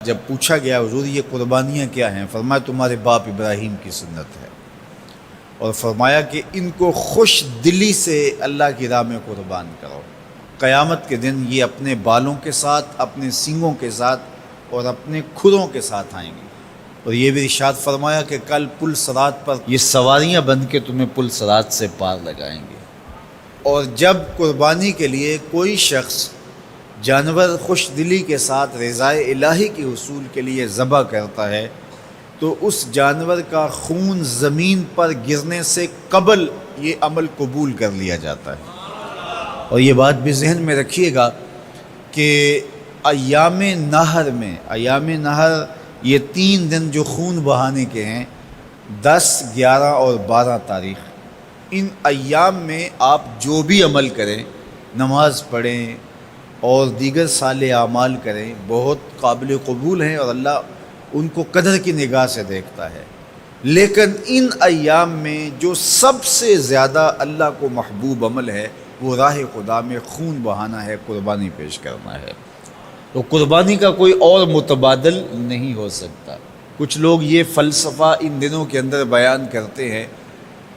جب پوچھا گیا حضور یہ قربانیاں کیا ہیں، فرمایا تمہارے باپ ابراہیم کی سنت ہے، اور فرمایا کہ ان کو خوش دلی سے اللہ کی راہ میں قربان کرو۔ قیامت کے دن یہ اپنے بالوں کے ساتھ، اپنے سینگوں کے ساتھ اور اپنے کھروں کے ساتھ آئیں گے، اور یہ بھی ارشاد فرمایا کہ کل پل صراط پر یہ سواریاں بن کے تمہیں پل صراط سے پار لگائیں گے۔ اور جب قربانی کے لیے کوئی شخص جانور خوش دلی کے ساتھ رضائے الہی کے حصول کے لیے ذبح کرتا ہے تو اس جانور کا خون زمین پر گرنے سے قبل یہ عمل قبول کر لیا جاتا ہے۔ اور یہ بات بھی ذہن میں رکھیے گا کہ ایام نہر یہ 3 دن جو خون بہانے کے ہیں، 10، 11 اور 12 تاریخ، ان ایام میں آپ جو بھی عمل کریں، نماز پڑھیں اور دیگر صالح اعمال کریں، بہت قابل قبول ہیں اور اللہ ان کو قدر کی نگاہ سے دیکھتا ہے۔ لیکن ان ایام میں جو سب سے زیادہ اللہ کو محبوب عمل ہے وہ راہ خدا میں خون بہانا ہے، قربانی پیش کرنا ہے۔ تو قربانی کا کوئی اور متبادل نہیں ہو سکتا۔ کچھ لوگ یہ فلسفہ ان دنوں کے اندر بیان کرتے ہیں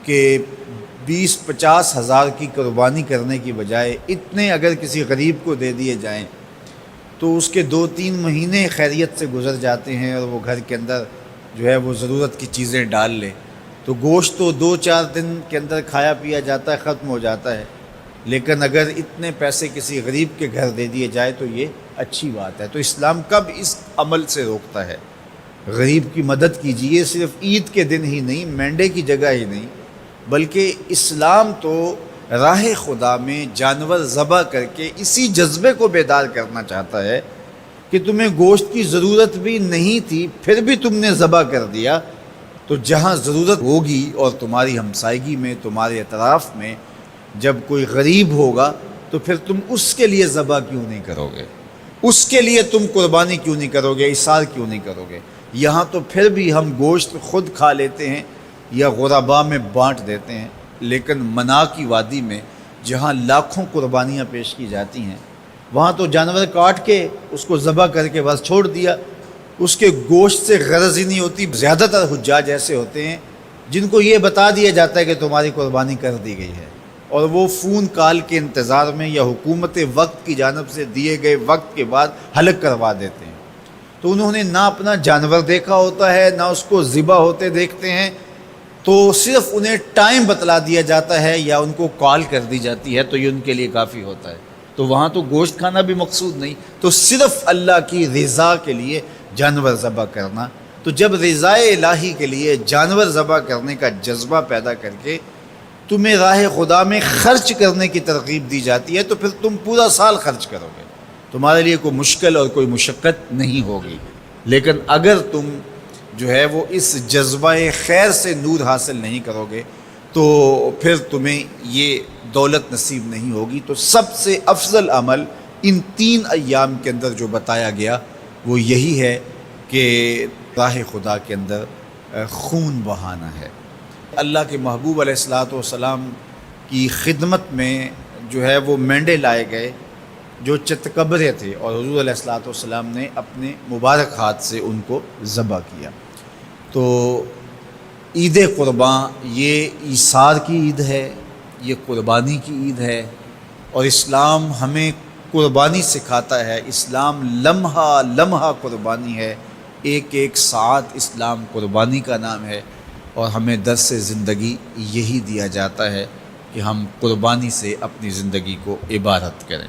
کہ 20-50 ہزار کی قربانی کرنے کی بجائے اتنے اگر کسی غریب کو دے دیے جائیں تو اس کے 2-3 مہینے خیریت سے گزر جاتے ہیں، اور وہ گھر کے اندر جو ہے وہ ضرورت کی چیزیں ڈال لے تو گوشت تو 2-4 دن کے اندر کھایا پیا جاتا ہے، ختم ہو جاتا ہے۔ لیکن اگر اتنے پیسے کسی غریب کے گھر دے دیے جائے تو یہ اچھی بات ہے۔ تو اسلام کب اس عمل سے روکتا ہے؟ غریب کی مدد کیجیے، صرف عید کے دن ہی نہیں، مینڈے کی جگہ ہی نہیں، بلکہ اسلام تو راہ خدا میں جانور ذبح کر کے اسی جذبے کو بیدار کرنا چاہتا ہے کہ تمہیں گوشت کی ضرورت بھی نہیں تھی پھر بھی تم نے ذبح کر دیا، تو جہاں ضرورت ہوگی اور تمہاری ہمسائیگی میں، تمہارے اطراف میں جب کوئی غریب ہوگا تو پھر تم اس کے لیے ذبح کیوں نہیں کرو گے؟ اس کے لیے تم قربانی کیوں نہیں کرو گے؟ اِثار کیوں نہیں کرو گے؟ یہاں تو پھر بھی ہم گوشت خود کھا لیتے ہیں یا غرباء میں بانٹ دیتے ہیں، لیکن منا کی وادی میں جہاں لاکھوں قربانیاں پیش کی جاتی ہیں وہاں تو جانور کاٹ کے اس کو ذبح کر کے بس چھوڑ دیا، اس کے گوشت سے غرض ہی نہیں ہوتی۔ زیادہ تر حجاج ایسے ہوتے ہیں جن کو یہ بتا دیا جاتا ہے کہ تمہاری قربانی کر دی گئی ہے، اور وہ فون کال کے انتظار میں یا حکومت وقت کی جانب سے دیے گئے وقت کے بعد حلق کروا دیتے ہیں۔ تو انہوں نے نہ اپنا جانور دیکھا ہوتا ہے، نہ اس کو ذبح ہوتے دیکھتے ہیں، تو صرف انہیں ٹائم بتلا دیا جاتا ہے یا ان کو کال کر دی جاتی ہے تو یہ ان کے لیے کافی ہوتا ہے۔ تو وہاں تو گوشت کھانا بھی مقصود نہیں، تو صرف اللہ کی رضا کے لیے جانور ذبح کرنا۔ تو جب رضائے الہی کے لیے جانور ذبح کرنے کا جذبہ پیدا کر کے تمہیں راہ خدا میں خرچ کرنے کی ترغیب دی جاتی ہے تو پھر تم پورا سال خرچ کرو گے، تمہارے لیے کوئی مشکل اور کوئی مشقت نہیں ہوگی۔ لیکن اگر تم جو ہے وہ اس جذبہ خیر سے نور حاصل نہیں کرو گے تو پھر تمہیں یہ دولت نصیب نہیں ہوگی۔ تو سب سے افضل عمل ان 3 ایام کے اندر جو بتایا گیا وہ یہی ہے کہ راہ خدا کے اندر خون بہانا ہے۔ اللہ کے محبوب علیہ الصلوۃ والسلام کی خدمت میں جو ہے وہ مینڈے لائے گئے جو چتکبرے تھے، اور حضور علیہ الصلوۃ والسلام نے اپنے مبارک ہاتھ سے ان کو ذبح کیا۔ تو عید قرباں یہ ایثار کی عید ہے، یہ قربانی کی عید ہے، اور اسلام ہمیں قربانی سکھاتا ہے۔ اسلام لمحہ لمحہ قربانی ہے، ایک ایک ساعت اسلام قربانی کا نام ہے، اور ہمیں درس زندگی یہی دیا جاتا ہے کہ ہم قربانی سے اپنی زندگی کو عبادت کریں۔